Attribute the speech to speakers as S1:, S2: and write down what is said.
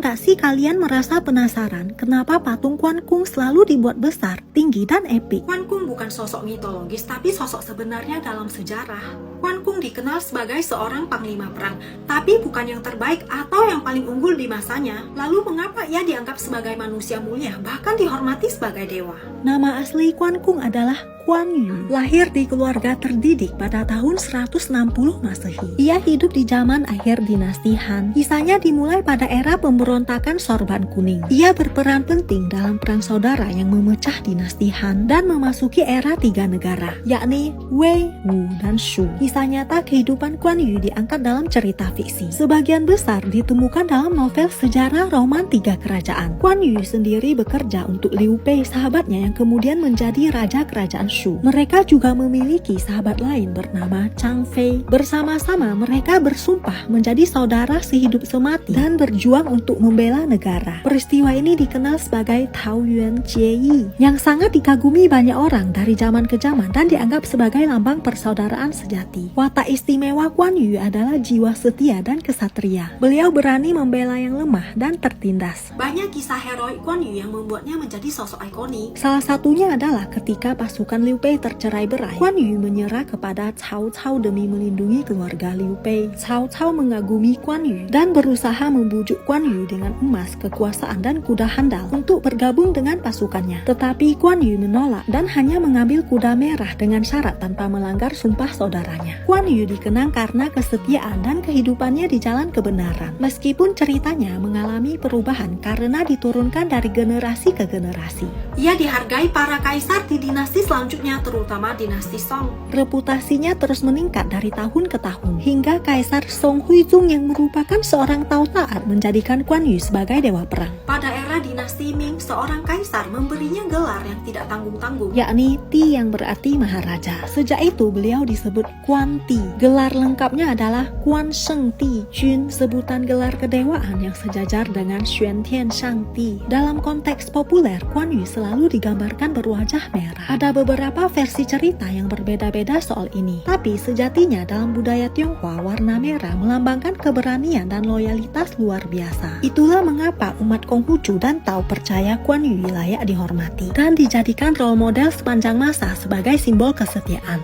S1: nggak sih kalian merasa penasaran kenapa patung Quan Kung selalu dibuat besar, tinggi, dan epik?
S2: Quan Kung bukan sosok mitologis, tapi sosok sebenarnya dalam sejarah. Quan Kung dikenal sebagai seorang panglima perang, tapi bukan yang terbaik atau yang paling unggul di masanya. Lalu mengapa ia dianggap sebagai manusia mulia, bahkan dihormati sebagai dewa?
S1: Nama asli Quan Kung adalah Guan Yu, lahir di keluarga terdidik pada tahun 160 Masehi. Ia hidup di zaman akhir dinasti Han. Kisahnya dimulai pada era pemberontakan Sorban Kuning. Ia berperan penting dalam perang saudara yang memecah dinasti Han dan memasuki era tiga negara, yakni Wei, Wu, dan Shu. Kisah nyata kehidupan Guan Yu diangkat dalam cerita fiksi. Sebagian besar ditemukan dalam novel sejarah roman tiga kerajaan. Guan Yu sendiri bekerja untuk Liu Bei, sahabatnya yang kemudian menjadi raja kerajaan Shu. Mereka juga memiliki sahabat lain bernama Chang Fei. Bersama-sama mereka bersumpah menjadi saudara sehidup semati dan berjuang untuk membela negara. Peristiwa ini dikenal sebagai Taoyuan Jieyi, yang sangat dikagumi banyak orang dari zaman ke zaman dan dianggap sebagai lambang persaudaraan sejati. Watak istimewa Guan Yu adalah jiwa setia dan kesatria. Beliau berani membela yang lemah dan tertindas.
S2: Banyak kisah heroik Guan Yu yang membuatnya menjadi sosok ikonik.
S1: Salah satunya adalah ketika pasukan Liu Bei tercerai-berai, Guan Yu menyerah kepada Cao Cao demi melindungi keluarga Liu Bei. Cao Cao mengagumi Guan Yu dan berusaha membujuk Guan Yu dengan emas, kekuasaan, dan kuda handal untuk bergabung dengan pasukannya. Tetapi Guan Yu menolak dan hanya mengambil kuda merah dengan syarat tanpa melanggar sumpah saudaranya. Guan Yu dikenang karena kesetiaan dan kehidupannya di jalan kebenaran. Meskipun ceritanya mengalami perubahan karena diturunkan dari generasi ke generasi.
S2: Ia dihargai para kaisar di dinasti selanjutnya, terutama dinasti Song.
S1: Reputasinya terus meningkat dari tahun ke tahun, hingga Kaisar Song Huizong yang merupakan seorang Tao taat menjadikan Guan Yu sebagai dewa perang.
S2: Pada era dinasti Ming, seorang kaisar memberinya gelar yang tidak tanggung-tanggung,
S1: yakni Ti yang berarti Maharaja. Sejak itu beliau disebut Guan Ti. Gelar lengkapnya adalah Guan Sheng Ti Jun, sebutan gelar kedewaan yang sejajar dengan Xuan Tian Shang Ti. Dalam konteks populer, Guan Yu selalu digambarkan berwajah merah. Ada beberapa versi cerita yang berbeda-beda soal ini. Tapi sejatinya dalam budaya Tionghoa, warna merah melambangkan keberanian dan loyalitas luar biasa. Itulah mengapa umat Konghucu dan Tao percaya Guan Yu layak dihormati dan dijadikan role model sepanjang masa sebagai simbol kesetiaan.